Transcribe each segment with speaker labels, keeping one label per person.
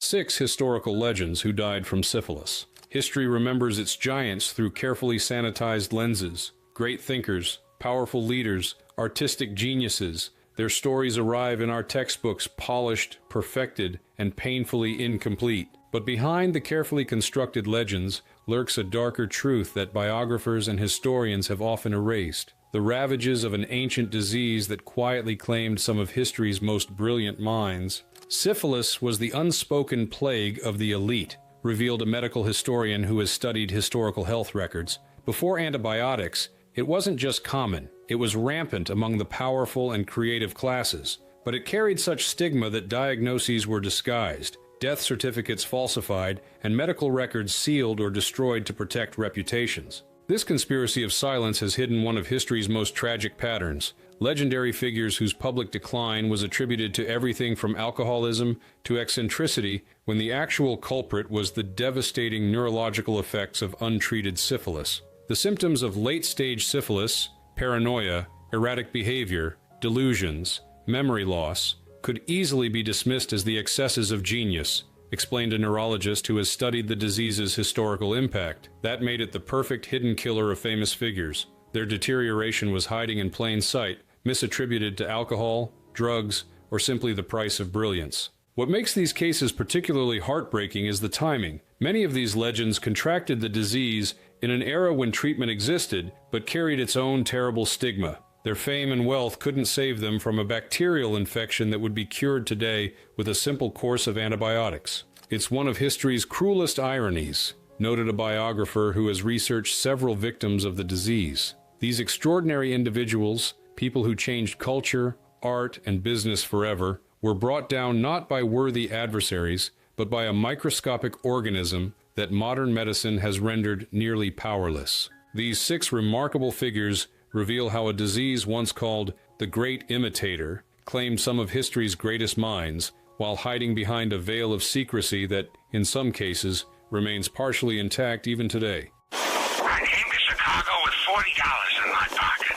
Speaker 1: 6 historical legends who died from syphilis. History remembers its giants through carefully sanitized lenses. Great thinkers, powerful leaders, artistic geniuses. Their stories arrive in our textbooks polished, perfected, and painfully incomplete. But behind the carefully constructed legends lurks a darker truth that biographers and historians have often erased. The ravages of an ancient disease that quietly claimed some of history's most brilliant minds. Syphilis was the unspoken plague of the elite, revealed a medical historian who has studied historical health records. Before antibiotics, it wasn't just common, it was rampant among the powerful and creative classes. But it carried such stigma that diagnoses were disguised, death certificates falsified, and medical records sealed or destroyed to protect reputations. This conspiracy of silence has hidden one of history's most tragic patterns. Legendary figures whose public decline was attributed to everything from alcoholism to eccentricity, when the actual culprit was the devastating neurological effects of untreated syphilis. The symptoms of late-stage syphilis, paranoia, erratic behavior, delusions, memory loss, could easily be dismissed as the excesses of genius, explained a neurologist who has studied the disease's historical impact. That made it the perfect hidden killer of famous figures. Their deterioration was hiding in plain sight, misattributed to alcohol, drugs, or simply the price of brilliance. What makes these cases particularly heartbreaking is the timing. Many of these legends contracted the disease in an era when treatment existed, but carried its own terrible stigma. Their fame and wealth couldn't save them from a bacterial infection that would be cured today with a simple course of antibiotics. It's one of history's cruelest ironies, noted a biographer who has researched several victims of the disease. These extraordinary individuals, people who changed culture, art, and business forever, were brought down not by worthy adversaries, but by a microscopic organism that modern medicine has rendered nearly powerless. These 6 remarkable figures reveal how a disease once called the Great Imitator claimed some of history's greatest minds, while hiding behind a veil of secrecy that, in some cases, remains partially intact even today.
Speaker 2: I came to Chicago with $40 in my pocket.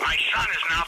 Speaker 2: My son is now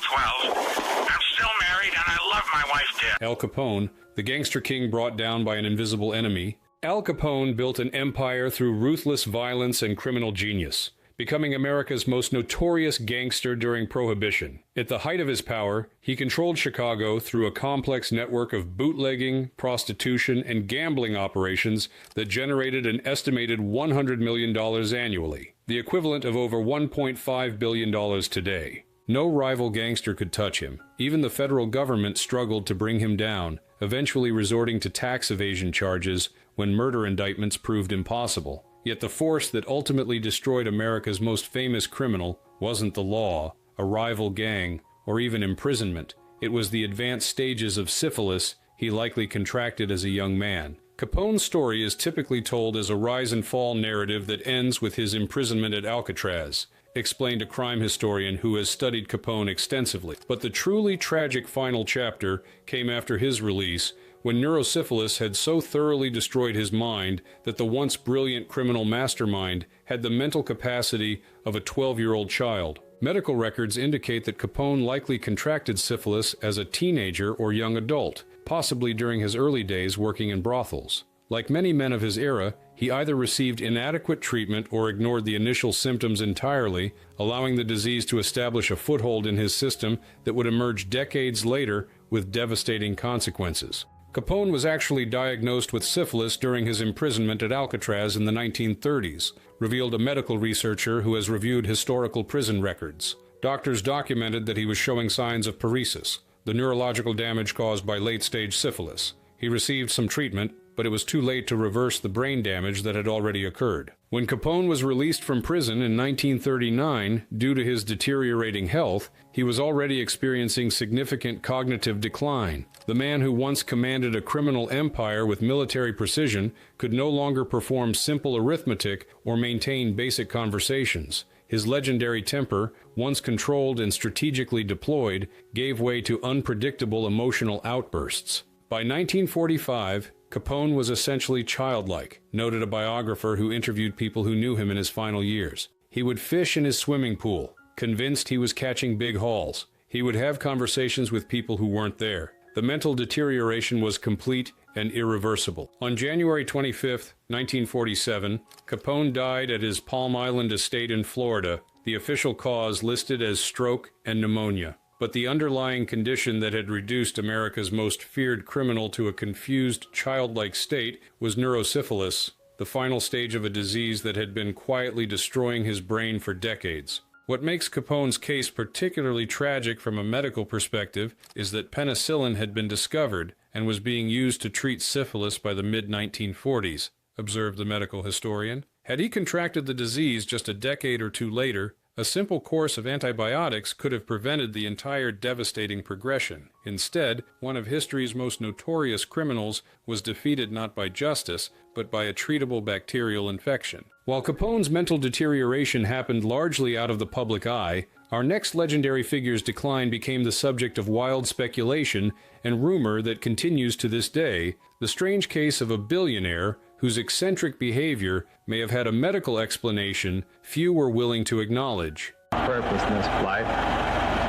Speaker 2: 12. I'm still married and I love my wife dear.
Speaker 1: Al Capone, the gangster king brought down by an invisible enemy. Al Capone built an empire through ruthless violence and criminal genius, becoming America's most notorious gangster during Prohibition. At the height of his power, he controlled Chicago through a complex network of bootlegging, prostitution, and gambling operations that generated an estimated $100 million annually, the equivalent of over $1.5 billion today. No rival gangster could touch him. Even the federal government struggled to bring him down, eventually resorting to tax evasion charges when murder indictments proved impossible. Yet the force that ultimately destroyed America's most famous criminal wasn't the law, a rival gang, or even imprisonment. It was the advanced stages of syphilis he likely contracted as a young man. Capone's story is typically told as a rise and fall narrative that ends with his imprisonment at Alcatraz, explained a crime historian who has studied Capone extensively. But the truly tragic final chapter came after his release, when neurosyphilis had so thoroughly destroyed his mind that the once brilliant criminal mastermind had the mental capacity of a 12-year-old child. Medical records indicate that Capone likely contracted syphilis as a teenager or young adult, possibly during his early days working in brothels. Like many men of his era, he either received inadequate treatment or ignored the initial symptoms entirely, allowing the disease to establish a foothold in his system that would emerge decades later with devastating consequences. Capone was actually diagnosed with syphilis during his imprisonment at Alcatraz in the 1930s, revealed a medical researcher who has reviewed historical prison records. Doctors documented that he was showing signs of paresis, the neurological damage caused by late-stage syphilis. He received some treatment, but it was too late to reverse the brain damage that had already occurred. When Capone was released from prison in 1939, due to his deteriorating health, he was already experiencing significant cognitive decline. The man who once commanded a criminal empire with military precision could no longer perform simple arithmetic or maintain basic conversations. His legendary temper, once controlled and strategically deployed, gave way to unpredictable emotional outbursts. By 1945, Capone was essentially childlike, noted a biographer who interviewed people who knew him in his final years. He would fish in his swimming pool, convinced he was catching big hauls. He would have conversations with people who weren't there. The mental deterioration was complete and irreversible. On January 25, 1947, Capone died at his Palm Island estate in Florida, the official cause listed as stroke and pneumonia. But the underlying condition that had reduced America's most feared criminal to a confused, childlike state was neurosyphilis, the final stage of a disease that had been quietly destroying his brain for decades. What makes Capone's case particularly tragic from a medical perspective is that penicillin had been discovered and was being used to treat syphilis by the mid-1940s, observed the medical historian. Had he contracted the disease just a decade or two later, a simple course of antibiotics could have prevented the entire devastating progression. Instead, one of history's most notorious criminals was defeated not by justice, but by a treatable bacterial infection. While Capone's mental deterioration happened largely out of the public eye, our next legendary figure's decline became the subject of wild speculation and rumor that continues to this day, the strange case of a billionaire whose eccentric behavior may have had a medical explanation few were willing to acknowledge.
Speaker 3: The purpose in this flight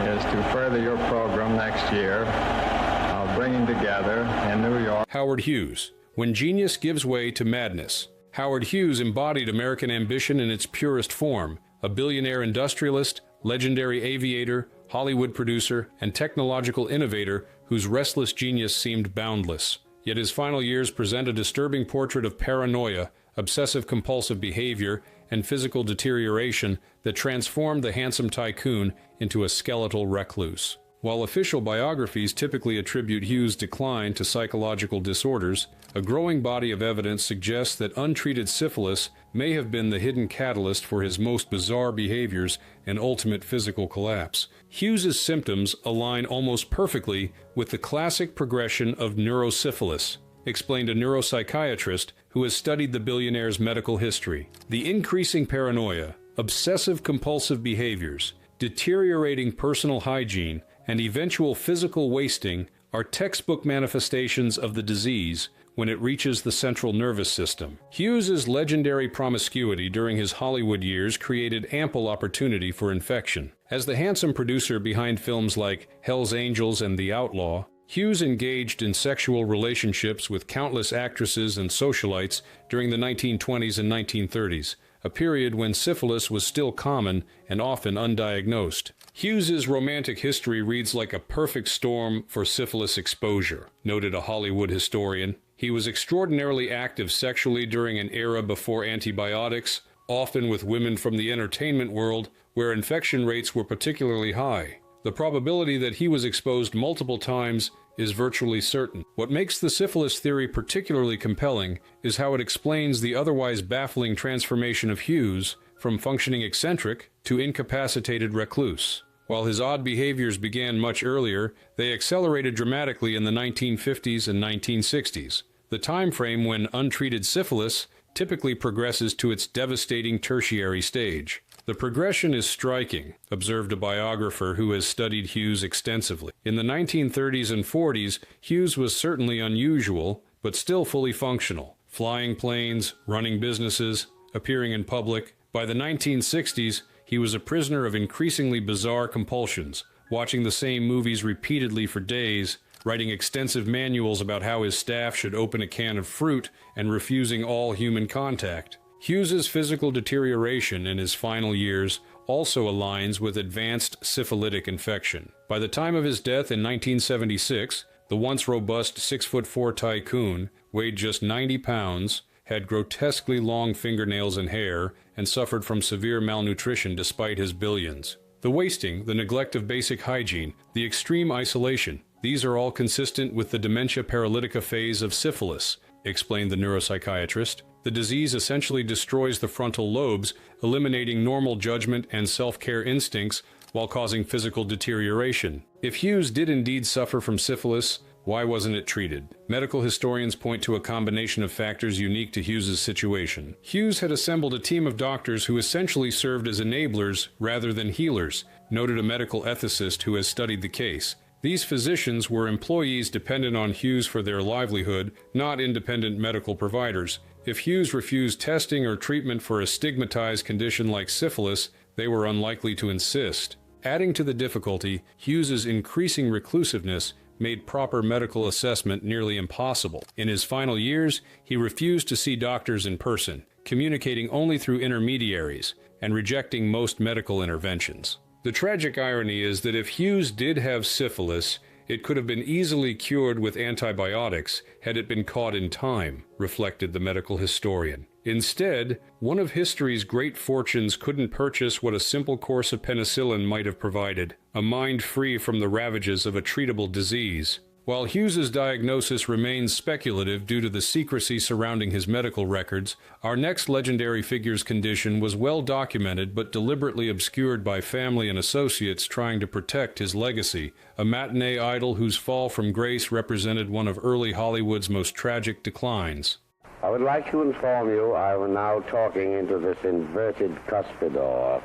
Speaker 3: is to further your program next year of bringing together in New York.
Speaker 1: Howard Hughes. When genius gives way to madness. Howard Hughes embodied American ambition in its purest form, a billionaire industrialist, legendary aviator, Hollywood producer, and technological innovator whose restless genius seemed boundless. Yet his final years present a disturbing portrait of paranoia, obsessive-compulsive behavior, and physical deterioration that transformed the handsome tycoon into a skeletal recluse. While official biographies typically attribute Hughes' decline to psychological disorders, a growing body of evidence suggests that untreated syphilis may have been the hidden catalyst for his most bizarre behaviors and ultimate physical collapse. Hughes's symptoms align almost perfectly with the classic progression of neurosyphilis, explained a neuropsychiatrist who has studied the billionaire's medical history. The increasing paranoia, obsessive-compulsive behaviors, deteriorating personal hygiene, and eventual physical wasting are textbook manifestations of the disease when it reaches the central nervous system. Hughes's legendary promiscuity during his Hollywood years created ample opportunity for infection. As the handsome producer behind films like Hell's Angels and The Outlaw, Hughes engaged in sexual relationships with countless actresses and socialites during the 1920s and 1930s, a period when syphilis was still common and often undiagnosed. Hughes's romantic history reads like a perfect storm for syphilis exposure, noted a Hollywood historian. He was extraordinarily active sexually during an era before antibiotics, often with women from the entertainment world, where infection rates were particularly high. The probability that he was exposed multiple times is virtually certain. What makes the syphilis theory particularly compelling is how it explains the otherwise baffling transformation of Hughes from functioning eccentric to incapacitated recluse. While his odd behaviors began much earlier, they accelerated dramatically in the 1950s and 1960s, the time frame when untreated syphilis typically progresses to its devastating tertiary stage. The progression is striking, observed a biographer who has studied Hughes extensively. In the 1930s and 40s, Hughes was certainly unusual, but still fully functional. Flying planes, running businesses, appearing in public. By the 1960s, he was a prisoner of increasingly bizarre compulsions, watching the same movies repeatedly for days, writing extensive manuals about how his staff should open a can of fruit, and refusing all human contact. Hughes's physical deterioration in his final years also aligns with advanced syphilitic infection. By the time of his death in 1976, the once robust 6'4" tycoon weighed just 90 pounds, had grotesquely long fingernails and hair, and suffered from severe malnutrition despite his billions. The wasting, the neglect of basic hygiene, the extreme isolation, these are all consistent with the dementia paralytica phase of syphilis, explained the neuropsychiatrist. The disease essentially destroys the frontal lobes, eliminating normal judgment and self-care instincts while causing physical deterioration. If Hughes did indeed suffer from syphilis, why wasn't it treated? Medical historians point to a combination of factors unique to Hughes's situation. Hughes had assembled a team of doctors who essentially served as enablers rather than healers, noted a medical ethicist who has studied the case. These physicians were employees dependent on Hughes for their livelihood, not independent medical providers. If Hughes refused testing or treatment for a stigmatized condition like syphilis, they were unlikely to insist. Adding to the difficulty, Hughes's increasing reclusiveness made proper medical assessment nearly impossible. In his final years, he refused to see doctors in person, communicating only through intermediaries, and rejecting most medical interventions. The tragic irony is that if Hughes did have syphilis, it could have been easily cured with antibiotics had it been caught in time, reflected the medical historian. Instead, one of history's great fortunes couldn't purchase what a simple course of penicillin might have provided, a mind free from the ravages of a treatable disease. While Hughes's diagnosis remains speculative due to the secrecy surrounding his medical records, our next legendary figure's condition was well documented but deliberately obscured by family and associates trying to protect his legacy, a matinee idol whose fall from grace represented one of early Hollywood's most tragic declines.
Speaker 4: I would like to inform you I am now talking into this inverted cuspidor.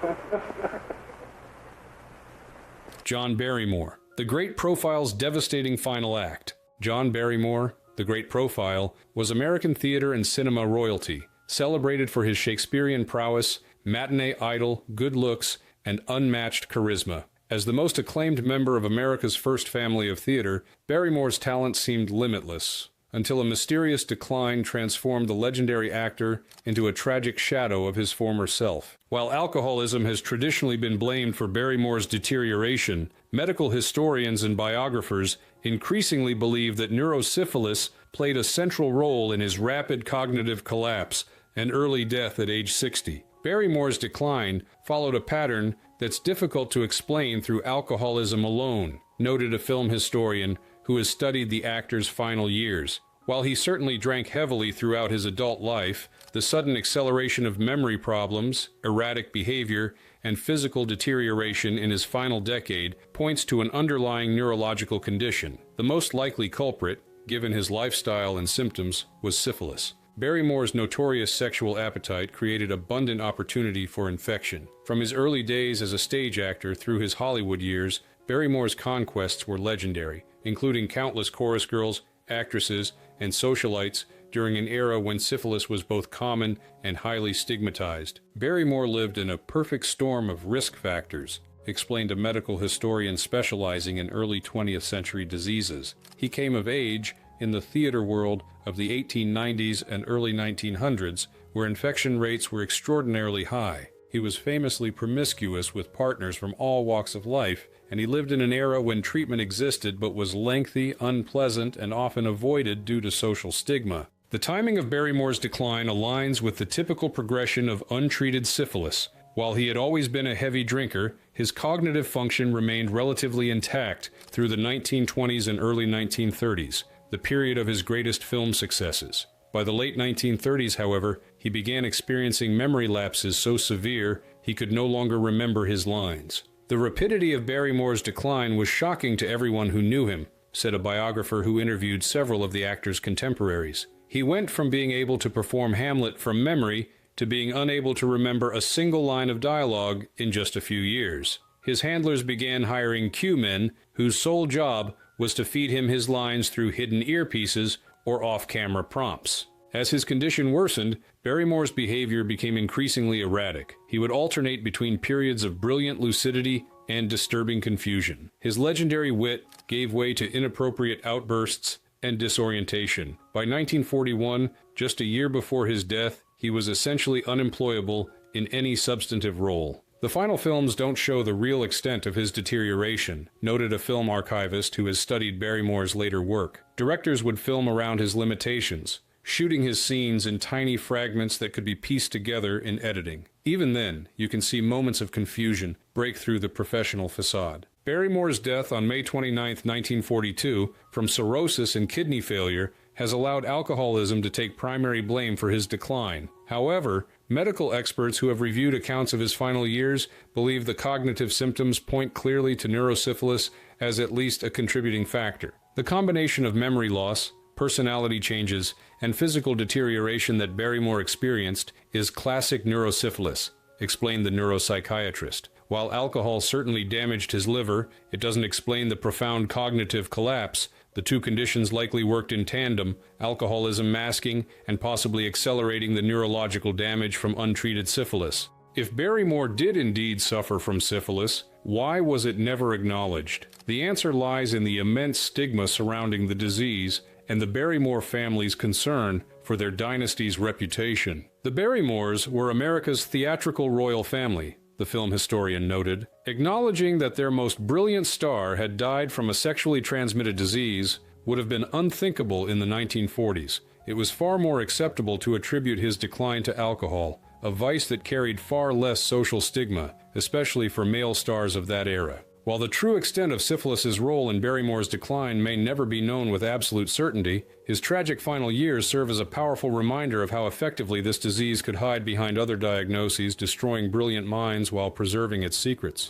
Speaker 1: John Barrymore. The Great Profile's devastating final act. John Barrymore, The Great Profile, was American theater and cinema royalty, celebrated for his Shakespearean prowess, matinee idol, good looks, and unmatched charisma. As the most acclaimed member of America's first family of theater, Barrymore's talent seemed limitless, until a mysterious decline transformed the legendary actor into a tragic shadow of his former self. While alcoholism has traditionally been blamed for Barrymore's deterioration, medical historians and biographers increasingly believe that neurosyphilis played a central role in his rapid cognitive collapse and early death at age 60. Barrymore's decline followed a pattern that's difficult to explain through alcoholism alone, noted a film historian who has studied the actor's final years. While he certainly drank heavily throughout his adult life, the sudden acceleration of memory problems, erratic behavior, and physical deterioration in his final decade points to an underlying neurological condition. The most likely culprit, given his lifestyle and symptoms, was syphilis. Barrymore's notorious sexual appetite created abundant opportunity for infection. From his early days as a stage actor through his Hollywood years, Barrymore's conquests were legendary, including countless chorus girls, actresses, and socialites during an era when syphilis was both common and highly stigmatized. Barrymore lived in a perfect storm of risk factors, explained a medical historian specializing in early 20th century diseases. He came of age in the theater world of the 1890s and early 1900s, where infection rates were extraordinarily high. He was famously promiscuous with partners from all walks of life, and he lived in an era when treatment existed but was lengthy, unpleasant, and often avoided due to social stigma. The timing of Barrymore's decline aligns with the typical progression of untreated syphilis. While he had always been a heavy drinker, his cognitive function remained relatively intact through the 1920s and early 1930s, the period of his greatest film successes. By the late 1930s, however, he began experiencing memory lapses so severe he could no longer remember his lines. The rapidity of Barrymore's decline was shocking to everyone who knew him, said a biographer who interviewed several of the actor's contemporaries. He went from being able to perform Hamlet from memory to being unable to remember a single line of dialogue in just a few years. His handlers began hiring cue men whose sole job was to feed him his lines through hidden earpieces or off-camera prompts. As his condition worsened, Barrymore's behavior became increasingly erratic. He would alternate between periods of brilliant lucidity and disturbing confusion. His legendary wit gave way to inappropriate outbursts and disorientation. By 1941, just a year before his death, he was essentially unemployable in any substantive role. The final films don't show the real extent of his deterioration, noted a film archivist who has studied Barrymore's later work. Directors would film around his limitations, shooting his scenes in tiny fragments that could be pieced together in editing. Even then, you can see moments of confusion break through the professional facade. Barrymore's death on May 29, 1942, from cirrhosis and kidney failure, has allowed alcoholism to take primary blame for his decline. However, medical experts who have reviewed accounts of his final years believe the cognitive symptoms point clearly to neurosyphilis as at least a contributing factor. The combination of memory loss, personality changes, and physical deterioration that Barrymore experienced is classic neurosyphilis, explained the neuropsychiatrist. While alcohol certainly damaged his liver, it doesn't explain the profound cognitive collapse. The two conditions likely worked in tandem, alcoholism masking and possibly accelerating the neurological damage from untreated syphilis. If Barrymore did indeed suffer from syphilis, why was it never acknowledged? The answer lies in the immense stigma surrounding the disease and the Barrymore family's concern for their dynasty's reputation. The Barrymores were America's theatrical royal family, the film historian noted, acknowledging that their most brilliant star had died from a sexually transmitted disease would have been unthinkable in the 1940s. It was far more acceptable to attribute his decline to alcohol, a vice that carried far less social stigma, especially for male stars of that era. While the true extent of syphilis's role in Barrymore's decline may never be known with absolute certainty, his tragic final years serve as a powerful reminder of how effectively this disease could hide behind other diagnoses, destroying brilliant minds while preserving its secrets.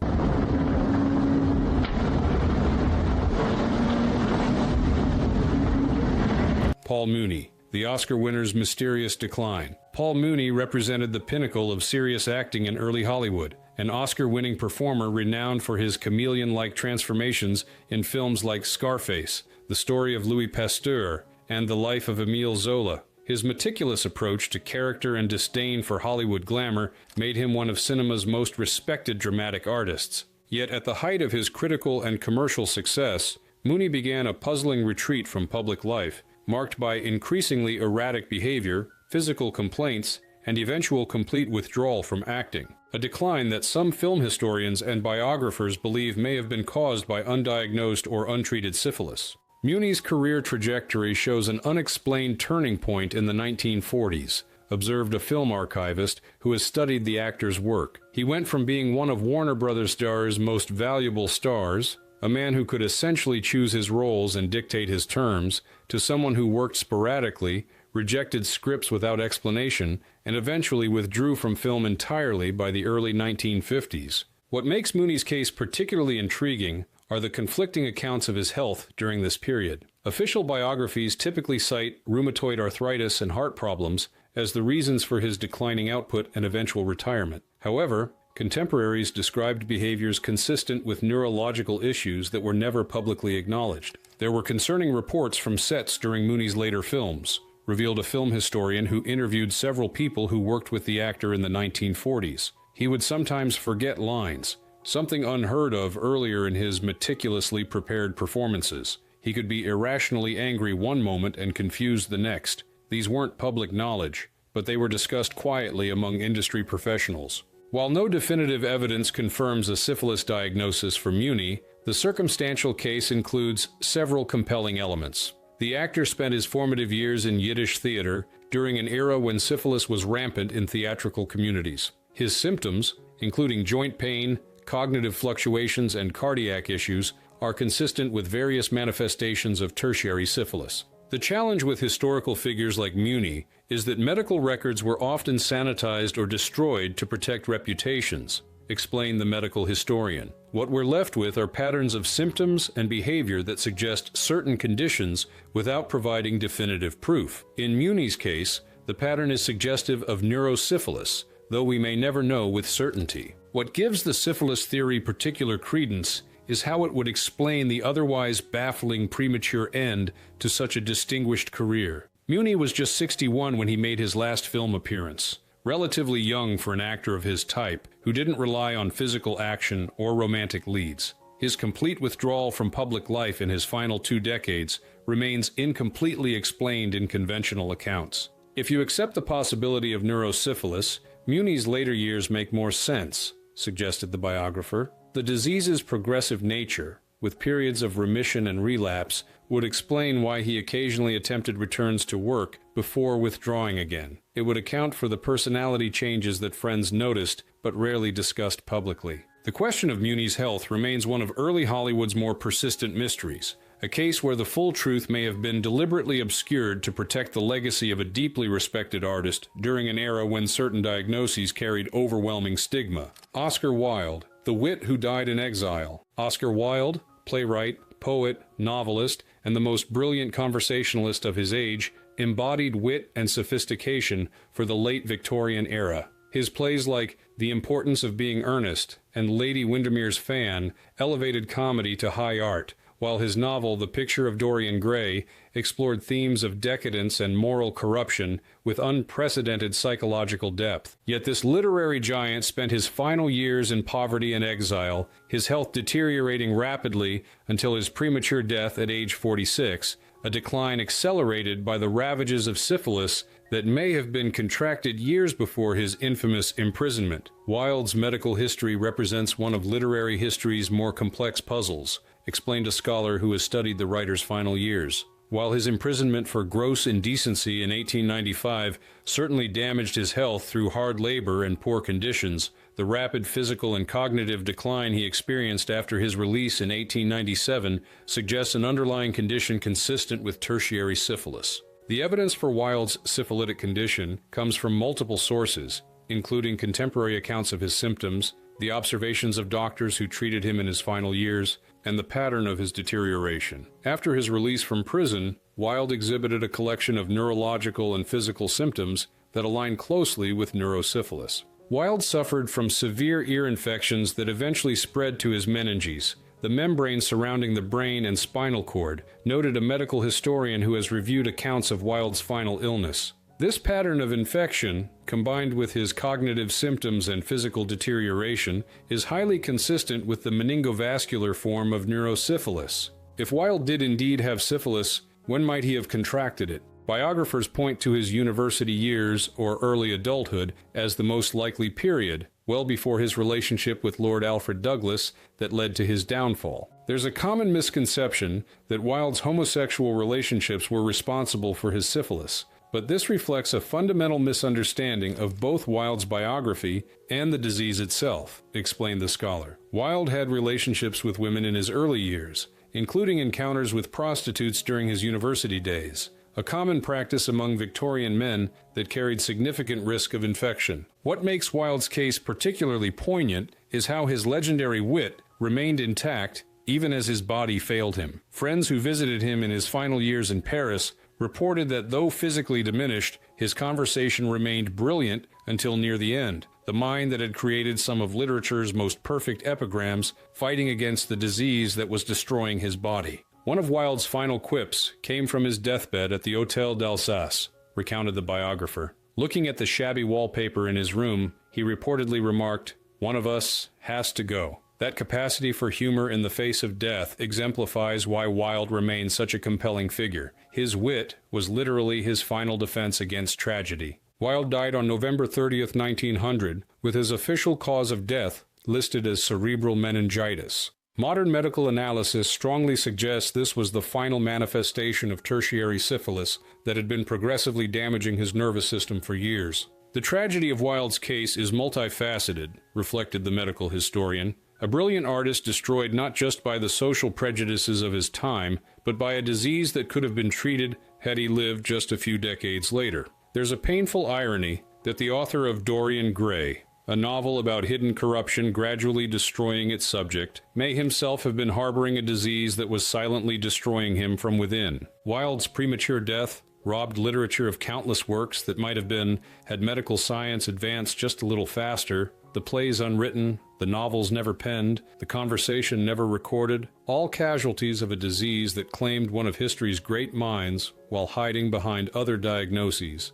Speaker 1: Paul Mooney, the Oscar winner's mysterious decline. Paul Mooney represented the pinnacle of serious acting in early Hollywood, an Oscar-winning performer renowned for his chameleon-like transformations in films like Scarface, The Story of Louis Pasteur, and The Life of Émile Zola. His meticulous approach to character and disdain for Hollywood glamour made him one of cinema's most respected dramatic artists. Yet at the height of his critical and commercial success, Mooney began a puzzling retreat from public life, marked by increasingly erratic behavior, physical complaints, and eventual complete withdrawal from acting. A decline that some film historians and biographers believe may have been caused by undiagnosed or untreated syphilis. Mooney's career trajectory shows an unexplained turning point in the 1940s, observed a film archivist who has studied the actor's work. He went from being one of Warner Brothers' star's most valuable stars, a man who could essentially choose his roles and dictate his terms, to someone who worked sporadically, rejected scripts without explanation, and eventually withdrew from film entirely by the early 1950s. What makes Mooney's case particularly intriguing are the conflicting accounts of his health during this period. Official biographies typically cite rheumatoid arthritis and heart problems as the reasons for his declining output and eventual retirement. However, contemporaries described behaviors consistent with neurological issues that were never publicly acknowledged. There were concerning reports from sets during Mooney's later films, revealed a film historian who interviewed several people who worked with the actor in the 1940s. He would sometimes forget lines, something unheard of earlier in his meticulously prepared performances. He could be irrationally angry one moment and confused the next. These weren't public knowledge, but they were discussed quietly among industry professionals. While no definitive evidence confirms a syphilis diagnosis for Mooney, the circumstantial case includes several compelling elements. The actor spent his formative years in Yiddish theater during an era when syphilis was rampant in theatrical communities. His symptoms, including joint pain, cognitive fluctuations, and cardiac issues, are consistent with various manifestations of tertiary syphilis. The challenge with historical figures like Mooney is that medical records were often sanitized or destroyed to protect reputations, explained the medical historian. What we're left with are patterns of symptoms and behavior that suggest certain conditions without providing definitive proof. In Mooney's case, the pattern is suggestive of neurosyphilis, though we may never know with certainty. What gives the syphilis theory particular credence is how it would explain the otherwise baffling premature end to such a distinguished career. Mooney was just 61 when he made his last film appearance, relatively young for an actor of his type who didn't rely on physical action or romantic leads. His complete withdrawal from public life in his final 2 decades remains incompletely explained in conventional accounts. If you accept the possibility of neurosyphilis, Mooney's later years make more sense, suggested the biographer. The disease's progressive nature, with periods of remission and relapse, would explain why he occasionally attempted returns to work before withdrawing again. It would account for the personality changes that friends noticed but rarely discussed publicly. The question of Mooney's health remains one of early Hollywood's more persistent mysteries, a case where the full truth may have been deliberately obscured to protect the legacy of a deeply respected artist during an era when certain diagnoses carried overwhelming stigma. Oscar Wilde, the wit who died in exile. Oscar Wilde, playwright, poet, novelist, and the most brilliant conversationalist of his age, embodied wit and sophistication for the late Victorian era. His plays like The Importance of Being Earnest and Lady Windermere's Fan elevated comedy to high art, while his novel The Picture of Dorian Gray explored themes of decadence and moral corruption with unprecedented psychological depth. Yet this literary giant spent his final years in poverty and exile, his health deteriorating rapidly until his premature death at age 46, a decline accelerated by the ravages of syphilis that may have been contracted years before his infamous imprisonment. Wilde's medical history represents one of literary history's more complex puzzles, explained a scholar who has studied the writer's final years. While his imprisonment for gross indecency in 1895 certainly damaged his health through hard labor and poor conditions, the rapid physical and cognitive decline he experienced after his release in 1897 suggests an underlying condition consistent with tertiary syphilis. The evidence for Wilde's syphilitic condition comes from multiple sources, including contemporary accounts of his symptoms, the observations of doctors who treated him in his final years, and the pattern of his deterioration. After his release from prison, Wilde exhibited a collection of neurological and physical symptoms that align closely with neurosyphilis. Wilde suffered from severe ear infections that eventually spread to his meninges, the membrane surrounding the brain and spinal cord, noted a medical historian who has reviewed accounts of Wilde's final illness. This pattern of infection, combined with his cognitive symptoms and physical deterioration, is highly consistent with the meningovascular form of neurosyphilis. If Wilde did indeed have syphilis, when might he have contracted it? Biographers point to his university years or early adulthood as the most likely period, well before his relationship with Lord Alfred Douglas that led to his downfall. There's a common misconception that Wilde's homosexual relationships were responsible for his syphilis, but this reflects a fundamental misunderstanding of both Wilde's biography and the disease itself, explained the scholar. Wilde had relationships with women in his early years, including encounters with prostitutes during his university days, a common practice among Victorian men that carried significant risk of infection. What makes Wilde's case particularly poignant is how his legendary wit remained intact even as his body failed him. Friends who visited him in his final years in Paris reported that though physically diminished, his conversation remained brilliant until near the end. The mind that had created some of literature's most perfect epigrams fighting against the disease that was destroying his body. One of Wilde's final quips came from his deathbed at the Hôtel d'Alsace, recounted the biographer. Looking at the shabby wallpaper in his room, he reportedly remarked, "One of us has to go." That capacity for humor in the face of death exemplifies why Wilde remained such a compelling figure. His wit was literally his final defense against tragedy. Wilde died on November 30th, 1900, with his official cause of death listed as cerebral meningitis. Modern medical analysis strongly suggests this was the final manifestation of tertiary syphilis that had been progressively damaging his nervous system for years. The tragedy of Wilde's case is multifaceted, reflected the medical historian. A brilliant artist destroyed not just by the social prejudices of his time, but by a disease that could have been treated had he lived just a few decades later. There's a painful irony that the author of Dorian Gray, a novel about hidden corruption gradually destroying its subject, may himself have been harboring a disease that was silently destroying him from within. Wilde's premature death robbed literature of countless works that might have been, had medical science advanced just a little faster, the plays unwritten, the novels never penned, the conversation never recorded, all casualties of a disease that claimed one of history's great minds while hiding behind other diagnoses.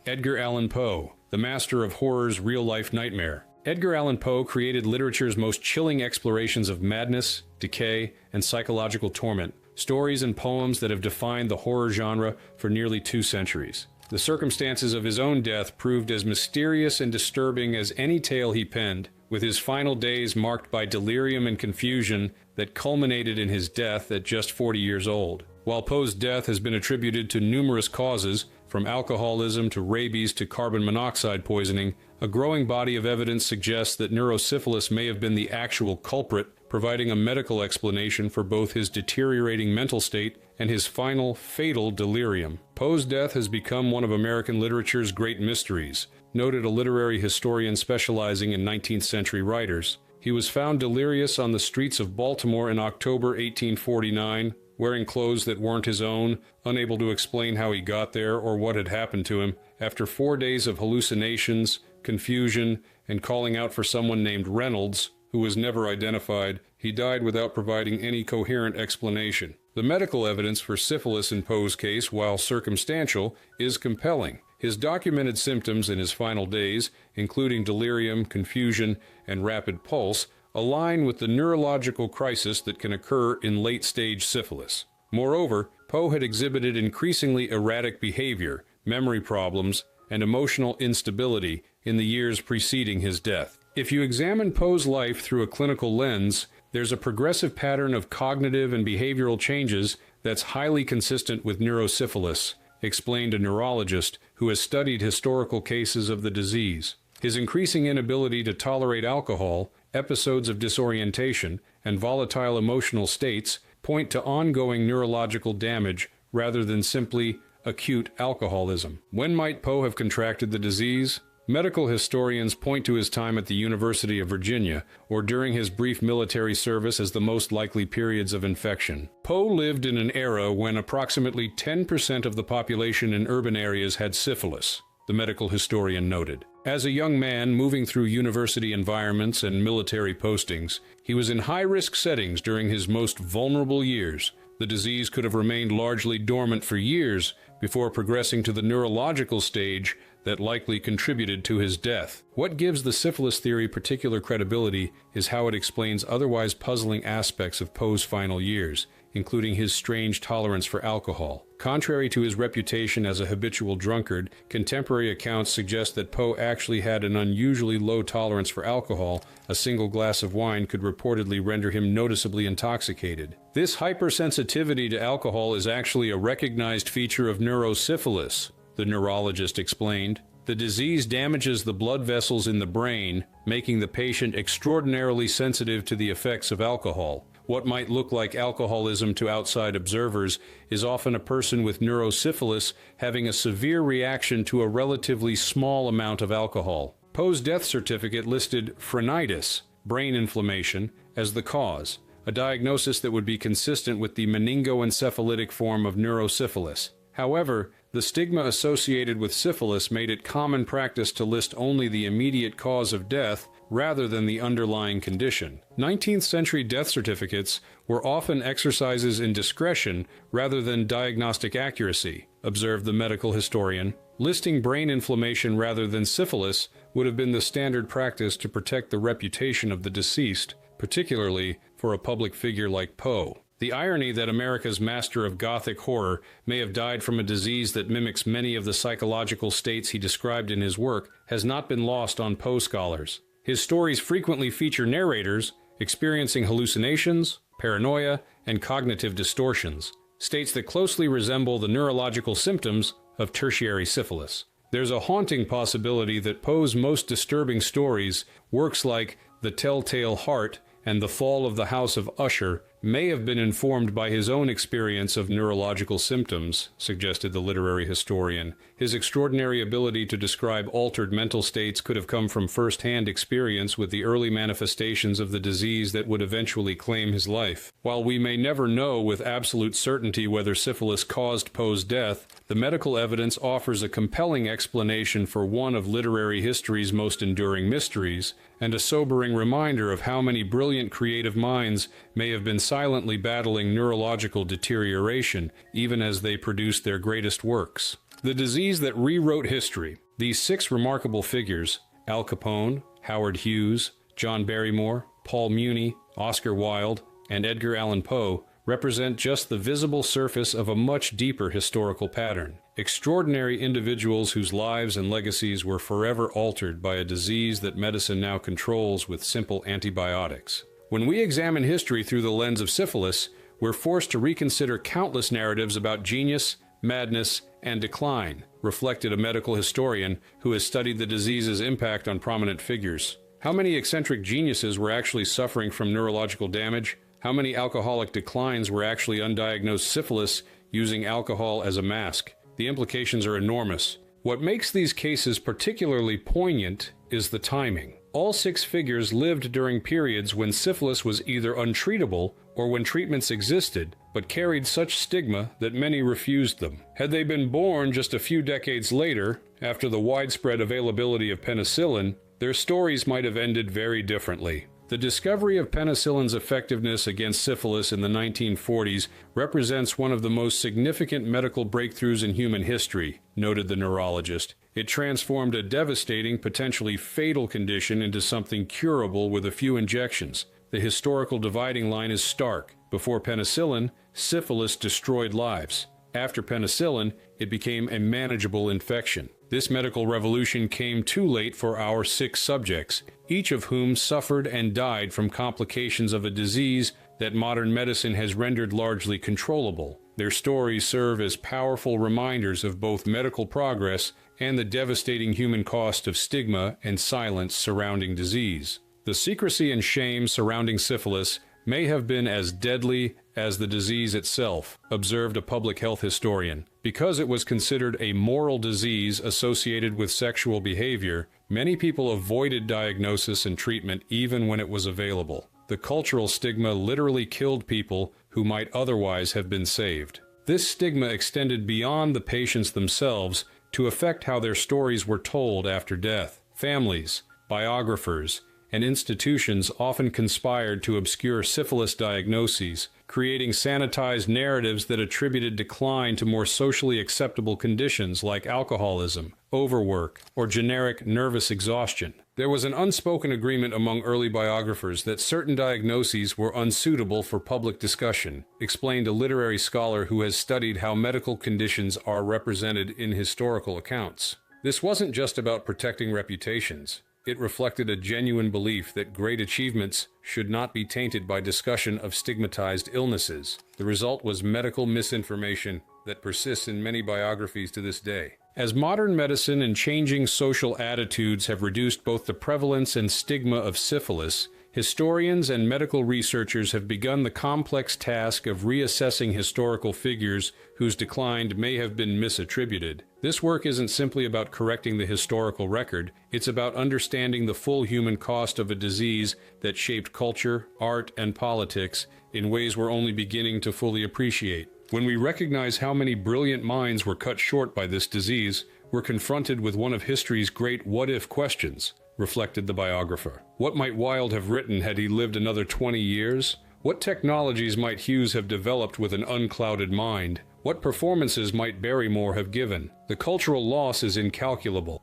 Speaker 1: Edgar Allan Poe, the master of horror's real-life nightmare. Edgar Allan Poe created literature's most chilling explorations of madness, decay, and psychological torment, stories and poems that have defined the horror genre for nearly 2 centuries. The circumstances of his own death proved as mysterious and disturbing as any tale he penned, with his final days marked by delirium and confusion that culminated in his death at just 40 years old. While Poe's death has been attributed to numerous causes, from alcoholism to rabies to carbon monoxide poisoning, a growing body of evidence suggests that neurosyphilis may have been the actual culprit, providing a medical explanation for both his deteriorating mental state and his final, fatal delirium. Poe's death has become one of American literature's great mysteries, noted a literary historian specializing in 19th century writers. He was found delirious on the streets of Baltimore in October 1849, wearing clothes that weren't his own, unable to explain how he got there or what had happened to him. After 4 days of hallucinations, confusion, and calling out for someone named Reynolds, who was never identified, he died without providing any coherent explanation. The medical evidence for syphilis in Poe's case, while circumstantial, is compelling. His documented symptoms in his final days, including delirium, confusion, and rapid pulse, align with the neurological crisis that can occur in late-stage syphilis. Moreover, Poe had exhibited increasingly erratic behavior, memory problems, and emotional instability in the years preceding his death. If you examine Poe's life through a clinical lens, there's a progressive pattern of cognitive and behavioral changes that's highly consistent with neurosyphilis, explained a neurologist who has studied historical cases of the disease. His increasing inability to tolerate alcohol, episodes of disorientation, and volatile emotional states point to ongoing neurological damage rather than simply acute alcoholism. When might Poe have contracted the disease? Medical historians point to his time at the University of Virginia or during his brief military service as the most likely periods of infection. Poe lived in an era when approximately 10% of the population in urban areas had syphilis, the medical historian noted. As a young man moving through university environments and military postings, he was in high-risk settings during his most vulnerable years. The disease could have remained largely dormant for years before progressing to the neurological stage that likely contributed to his death. What gives the syphilis theory particular credibility is how it explains otherwise puzzling aspects of Poe's final years, including his strange tolerance for alcohol. Contrary to his reputation as a habitual drunkard, contemporary accounts suggest that Poe actually had an unusually low tolerance for alcohol. A single glass of wine could reportedly render him noticeably intoxicated. This hypersensitivity to alcohol is actually a recognized feature of neurosyphilis, the neurologist explained. The disease damages the blood vessels in the brain, making the patient extraordinarily sensitive to the effects of alcohol. What might look like alcoholism to outside observers is often a person with neurosyphilis having a severe reaction to a relatively small amount of alcohol. Poe's death certificate listed phrenitis, brain inflammation, as the cause, a diagnosis that would be consistent with the meningoencephalitic form of neurosyphilis. However, the stigma associated with syphilis made it common practice to list only the immediate cause of death rather than the underlying condition. 19th century death certificates were often exercises in discretion rather than diagnostic accuracy, observed the medical historian. Listing brain inflammation rather than syphilis would have been the standard practice to protect the reputation of the deceased, particularly for a public figure like Poe. The irony that America's master of Gothic horror may have died from a disease that mimics many of the psychological states he described in his work has not been lost on Poe scholars. His stories frequently feature narrators experiencing hallucinations, paranoia, and cognitive distortions, states that closely resemble the neurological symptoms of tertiary syphilis. There's a haunting possibility that Poe's most disturbing stories, works like The Telltale Heart and The Fall of the House of Usher, may have been informed by his own experience of neurological symptoms, suggested the literary historian. His extraordinary ability to describe altered mental states could have come from first-hand experience with the early manifestations of the disease that would eventually claim his life. While we may never know with absolute certainty whether syphilis caused Poe's death, the medical evidence offers a compelling explanation for one of literary history's most enduring mysteries, and a sobering reminder of how many brilliant creative minds may have been silently battling neurological deterioration even as they produced their greatest works. The disease that rewrote history. These six remarkable figures, Al Capone, Howard Hughes, John Barrymore, Paul Muni, Oscar Wilde, and Edgar Allan Poe, represent just the visible surface of a much deeper historical pattern. Extraordinary individuals whose lives and legacies were forever altered by a disease that medicine now controls with simple antibiotics. When we examine history through the lens of syphilis, we're forced to reconsider countless narratives about genius, madness, and decline, reflected a medical historian who has studied the disease's impact on prominent figures. How many eccentric geniuses were actually suffering from neurological damage? How many alcoholic declines were actually undiagnosed syphilis using alcohol as a mask? The implications are enormous. What makes these cases particularly poignant is the timing. All six figures lived during periods when syphilis was either untreatable or when treatments existed, but carried such stigma that many refused them. Had they been born just a few decades later, after the widespread availability of penicillin, their stories might have ended very differently. The discovery of penicillin's effectiveness against syphilis in the 1940s represents one of the most significant medical breakthroughs in human history, noted the neurologist. It transformed a devastating, potentially fatal condition into something curable with a few injections. The historical dividing line is stark. Before penicillin, syphilis destroyed lives. After penicillin, it became a manageable infection. This medical revolution came too late for our 6 subjects, each of whom suffered and died from complications of a disease that modern medicine has rendered largely controllable. Their stories serve as powerful reminders of both medical progress and the devastating human cost of stigma and silence surrounding disease. The secrecy and shame surrounding syphilis may have been as deadly as the disease itself, observed a public health historian. Because it was considered a moral disease associated with sexual behavior, many people avoided diagnosis and treatment even when it was available. The cultural stigma literally killed people who might otherwise have been saved. This stigma extended beyond the patients themselves to affect how their stories were told after death. Families, biographers, and institutions often conspired to obscure syphilis diagnoses, creating sanitized narratives that attributed decline to more socially acceptable conditions like alcoholism, overwork, or generic nervous exhaustion. There was an unspoken agreement among early biographers that certain diagnoses were unsuitable for public discussion, explained a literary scholar who has studied how medical conditions are represented in historical accounts. This wasn't just about protecting reputations. It reflected a genuine belief that great achievements should not be tainted by discussion of stigmatized illnesses. The result was medical misinformation that persists in many biographies to this day. As modern medicine and changing social attitudes have reduced both the prevalence and stigma of syphilis, historians and medical researchers have begun the complex task of reassessing historical figures whose decline may have been misattributed. This work isn't simply about correcting the historical record, it's about understanding the full human cost of a disease that shaped culture, art, and politics in ways we're only beginning to fully appreciate. When we recognize how many brilliant minds were cut short by this disease, we're confronted with one of history's great what-if questions, reflected the biographer. What might Wilde have written had he lived another 20 years? What technologies might Hughes have developed with an unclouded mind? What performances might Barrymore have given? The cultural loss is incalculable.